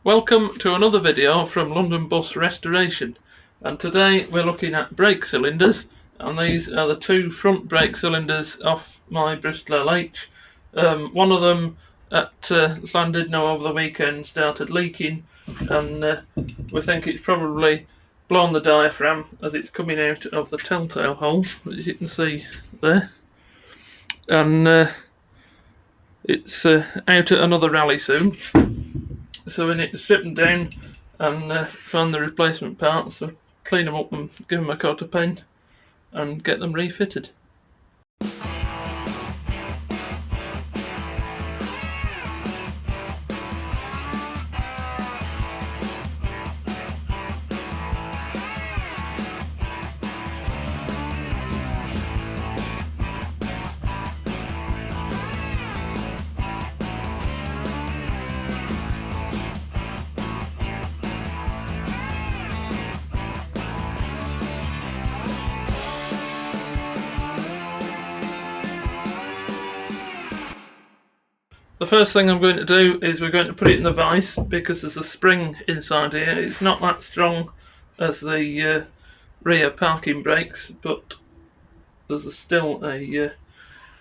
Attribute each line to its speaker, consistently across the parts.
Speaker 1: Welcome to another video from London Bus Restoration, and today we're looking at brake cylinders, and these are the two front brake cylinders off my Bristol LH. One of them at Llandudno over the weekend started leaking, and we think it's probably blown the diaphragm as it's coming out of the telltale hole, as you can see there, and it's out at another rally soon. So we need to strip them down and find the replacement parts, so clean them up and give them a coat of paint and get them refitted. The first thing I'm going to do is we're going to put it in the vise, because there's a spring inside here. It's not that strong as the rear parking brakes, but there's still a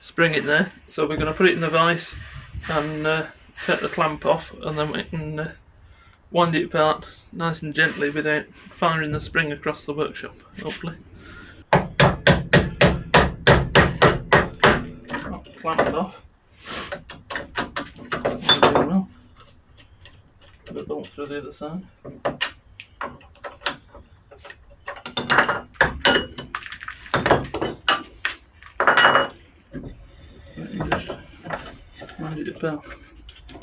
Speaker 1: spring in there. So we're going to put it in the vise and take the clamp off, and then we can wind it apart nice and gently without firing the spring across the workshop, hopefully. Clamp it off. Well, put it all through the other side. Let me just wind it apart,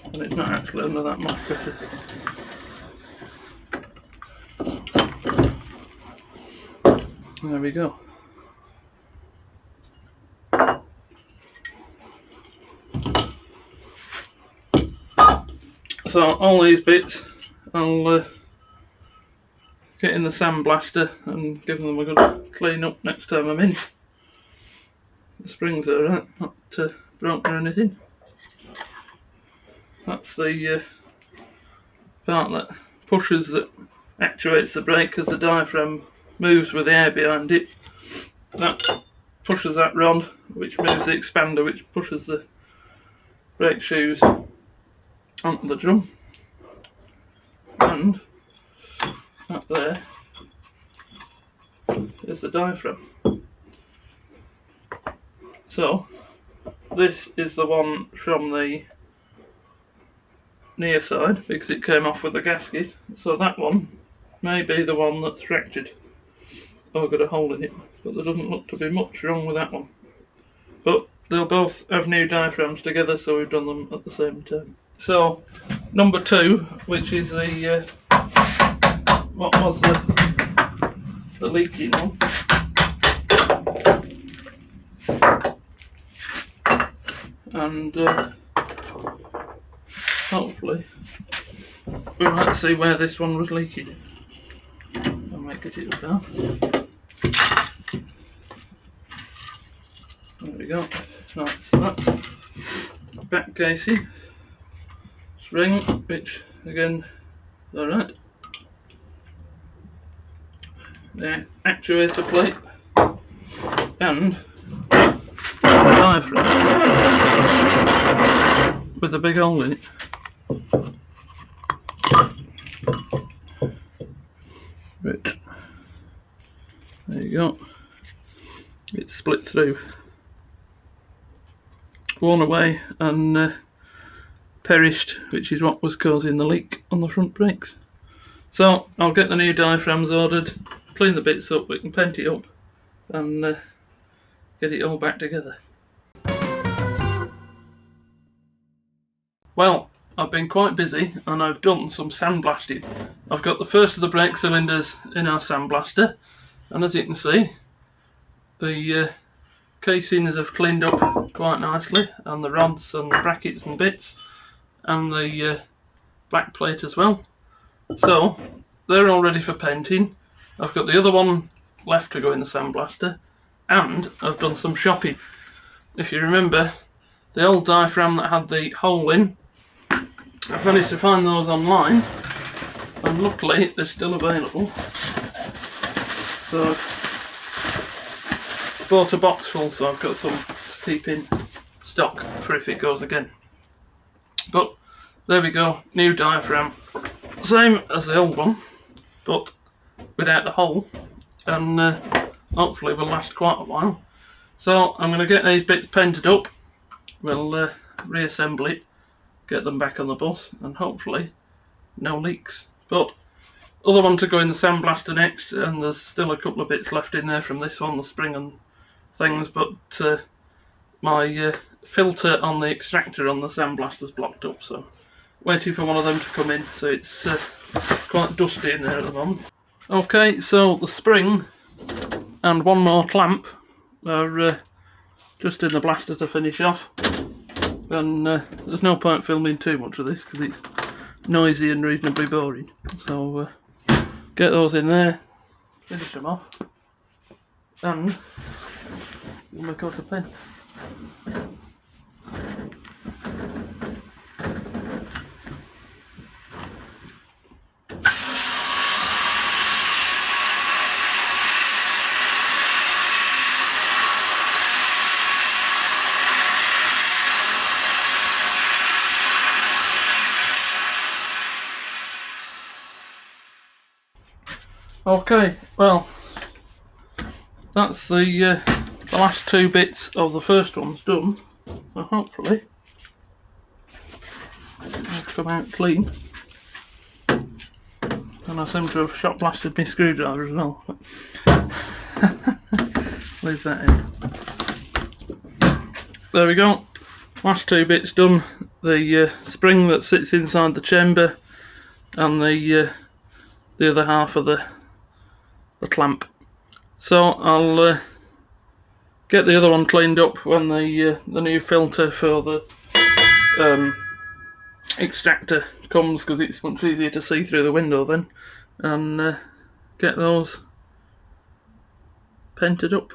Speaker 1: and it's not actually under that much pressure. There we go. So all these bits I'll get in the sandblaster and give them a good clean up next time I'm in. The springs are alright, not broken or anything. That's the part that pushes, that actuates the brake as the diaphragm moves with the air behind it. That pushes that rod, which moves the expander, which pushes the brake shoes onto the drum, and up there is the diaphragm. So this is the one from the near side, because it came off with the gasket, so that one may be the one that's fractured or got a hole in it, but there doesn't look to be much wrong with that one. But they'll both have new diaphragms together, so we've done them at the same time. So number 2, which is the what was the leaking one, and hopefully we might see where this one was leaking. I might get it apart. There we go. Right, so that's back casing. Spring, which again is alright. The actuator plate and the diaphragm with a big hole in it. But there you go. It's split through, worn away and perished, which is what was causing the leak on the front brakes. So I'll get the new diaphragms ordered, clean the bits up, we can paint it up and get it all back together. Well, I've been quite busy and I've done some sandblasting. I've got the first of the brake cylinders in our sandblaster, and as you can see, the casings have cleaned up quite nicely, and the rods and the brackets and bits, and the black plate as well. So they're all ready for painting. I've got the other one left to go in the sandblaster, and I've done some shopping. If you remember, the old diaphragm that had the hole in, I've managed to find those online, and luckily they're still available. So I bought a box full, so I've got some to keep in stock for if it goes again. But there we go, new diaphragm, same as the old one, but without the hole, and hopefully will last quite a while. So I'm going to get these bits painted up, we'll reassemble it, get them back on the bus, and hopefully no leaks. But other one to go in the sandblaster next, and there's still a couple of bits left in there from this one, the spring and things, but my filter on the extractor on the sandblaster's blocked up, so waiting for one of them to come in, so it's quite dusty in there at the moment. Okay, so the spring and one more clamp are just in the blaster to finish off, and there's no point filming too much of this because it's noisy and reasonably boring, so get those in there, finish them off, and we'll make out a pen. Okay, well, that's the last two bits of the first one's done, so hopefully it'll come out clean. And I seem to have shot blasted my screwdriver as well. Leave that in. There we go, last two bits done. The spring that sits inside the chamber and the other half of the clamp. So I'll get the other one cleaned up when the new filter for the extractor comes, because it's much easier to see through the window then, and get those painted up.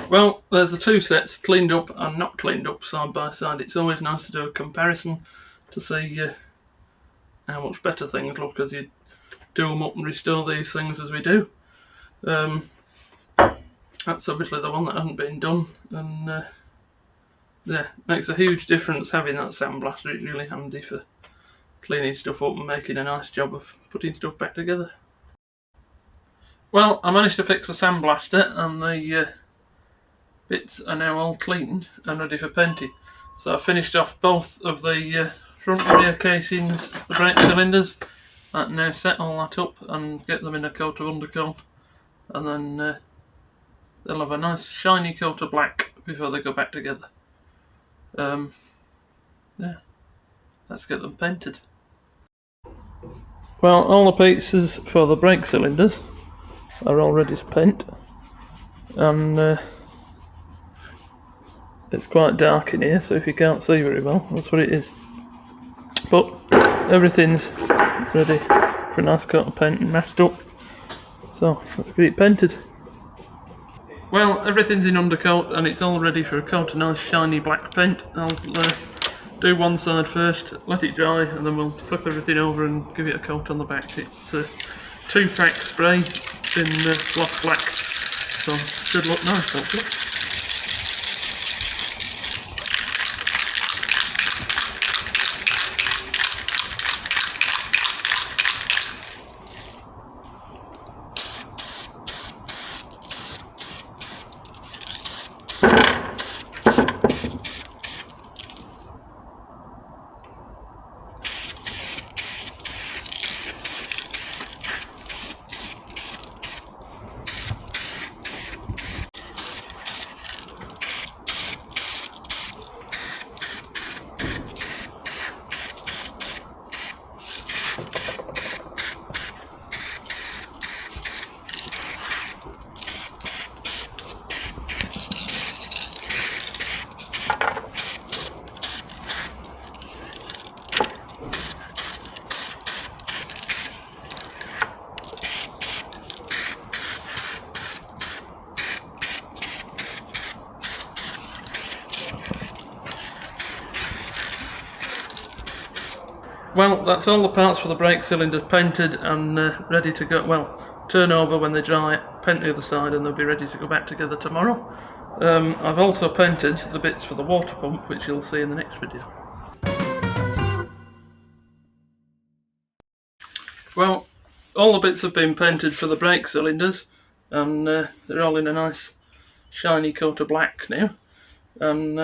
Speaker 1: Well, there's the two sets, cleaned up and not cleaned up, side by side. It's always nice to do a comparison to see how much better things look as you do them up and restore these things as we do. That's obviously the one that hasn't been done, and yeah, makes a huge difference having that sandblaster. It's really handy for cleaning stuff up and making a nice job of putting stuff back together. Well, I managed to fix the sandblaster, and the bits are now all cleaned and ready for painting. So I finished off both of the front and rear casings, the brake cylinders. I can now set all that up and get them in a coat of undercoat, and then they'll have a nice shiny coat of black before they go back together. Yeah, let's get them painted. Well, all the pieces for the brake cylinders are all ready to paint, and it's quite dark in here, so if you can't see very well, that's what it is. But everything's ready for a nice coat of paint and mashed up, so let's get it painted. Well, everything's in undercoat and it's all ready for a coat of nice shiny black paint. I'll do one side first, let it dry, and then we'll flip everything over and give it a coat on the back. It's 2-pack spray in gloss black, so should look nice hopefully. Well, that's all the parts for the brake cylinder painted and ready to go. Well, turn over when they dry, paint the other side, and they'll be ready to go back together tomorrow. I've also painted the bits for the water pump, which you'll see in the next video. Well, all the bits have been painted for the brake cylinders, and they're all in a nice shiny coat of black now. And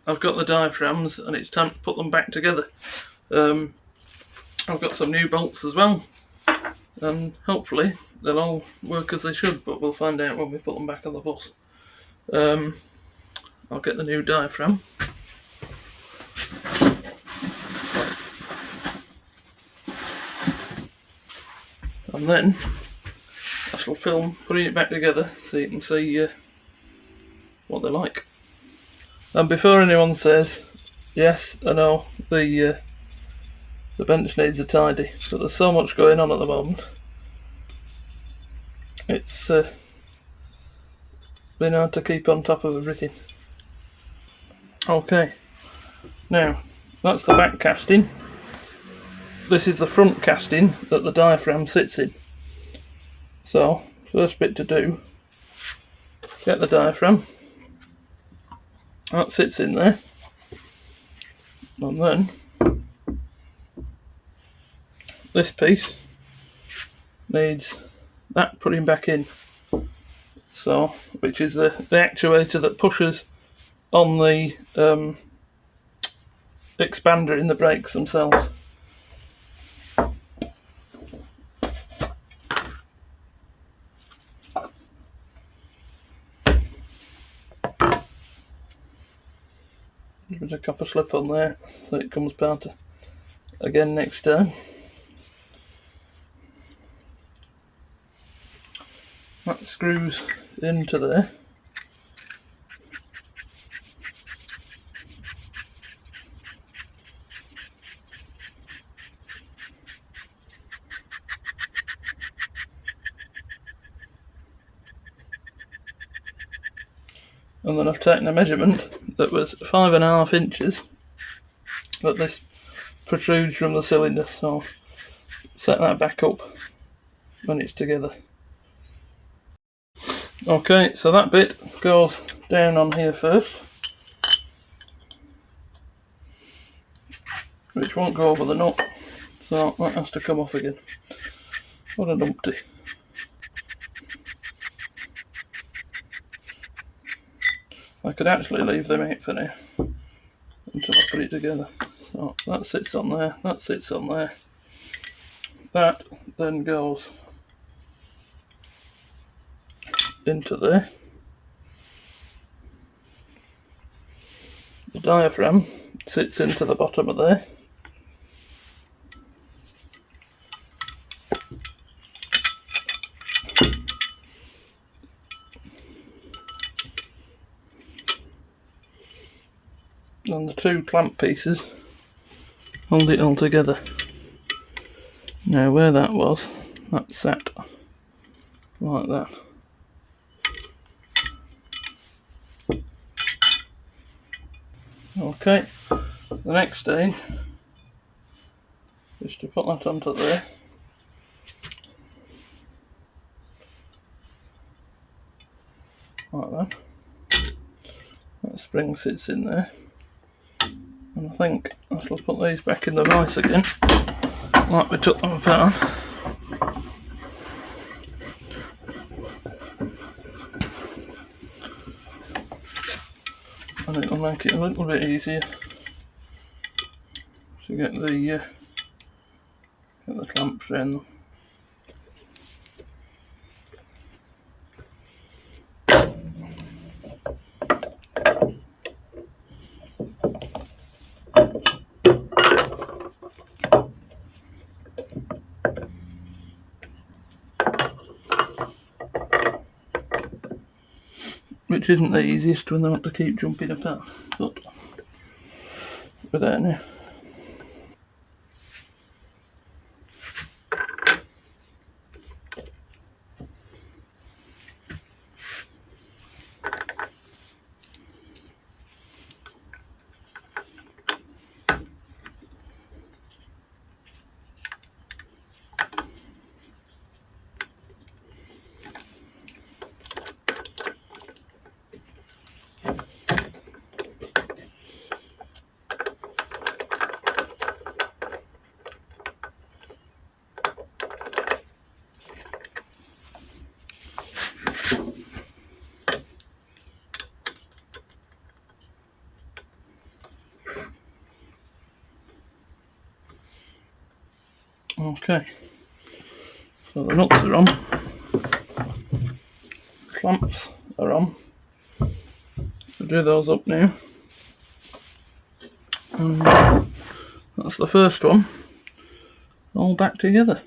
Speaker 1: I've got the diaphragms, and it's time to put them back together. I've got some new bolts as well, and hopefully they'll all work as they should, but we'll find out when we put them back on the bus. I'll get the new diaphragm. And then I shall film putting it back together so you can see what they're like. And before anyone says, yes, I know, the bench needs a tidy, but there's so much going on at the moment. It's been hard to keep on top of everything. Okay, now that's the back casting. This is the front casting that the diaphragm sits in. So, first bit to do, get the diaphragm. That sits in there. And then this piece needs that putting back in. So, which is the actuator that pushes on the expander in the brakes themselves. There's a copper slip on there, so it comes apart again next time. That screws into there. And then I've taken a measurement that was 5.5 inches, but this protrudes from the cylinder, so set that back up when it's together. Okay, so that bit goes down on here first, which won't go over the nut, so that has to come off again. What a numpty. I could actually leave them out for now until I put it together. So that sits on there, that sits on there. That then goes into there. The diaphragm sits into the bottom of there. And the two clamp pieces hold it all together. Now where that was, that sat like that. Okay, the next stage is to put that onto there. Like that. That spring sits in there. And I think I shall put these back in the vise again, like we took them apart. And it'll make it a little bit easier to get the clamps around them. Which isn't the easiest when they want to keep jumping apart, but we're there now. Okay, so the nuts are on, clamps are on. We'll do those up now, and that's the first one, all back together.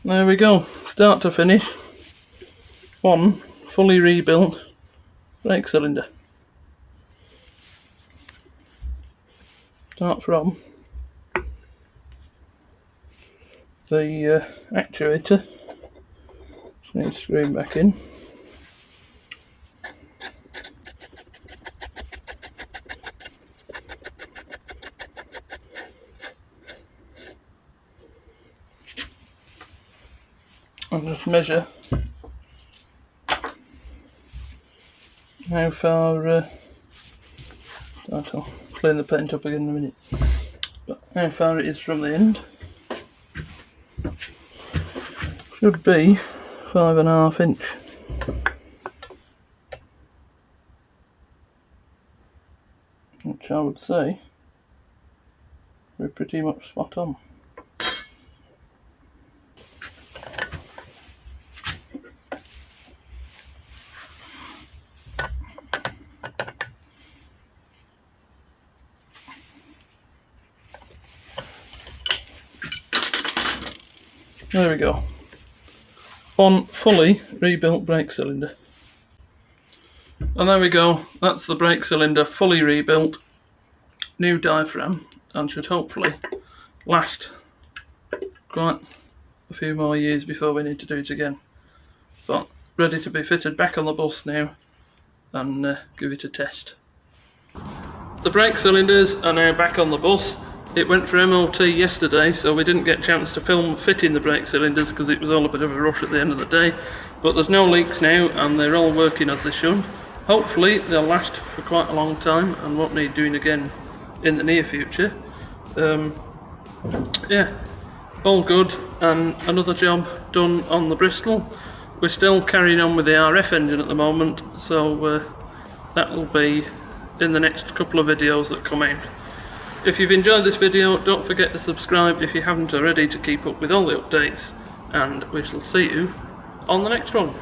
Speaker 1: There we go, start to finish, one fully rebuilt brake cylinder. Start from the actuator, just need to screw back in. And just measure how far, I'll clean the paint up again in a minute, but how far it is from the end. Should be 5.5 inch. Which I would say we're pretty much spot on. There we go. One fully rebuilt brake cylinder. And there we go, that's the brake cylinder fully rebuilt, new diaphragm, and should hopefully last quite a few more years before we need to do it again. But ready to be fitted back on the bus now and give it a test. The brake cylinders are now back on the bus. It went for MOT yesterday, so we didn't get a chance to film fitting the brake cylinders because it was all a bit of a rush at the end of the day. But there's no leaks now and they're all working as they should. Hopefully they'll last for quite a long time and won't need doing again in the near future. Yeah, all good, and another job done on the Bristol. We're still carrying on with the RF engine at the moment, so that will be in the next couple of videos that come out. If you've enjoyed this video, don't forget to subscribe if you haven't already to keep up with all the updates, and we shall see you on the next one.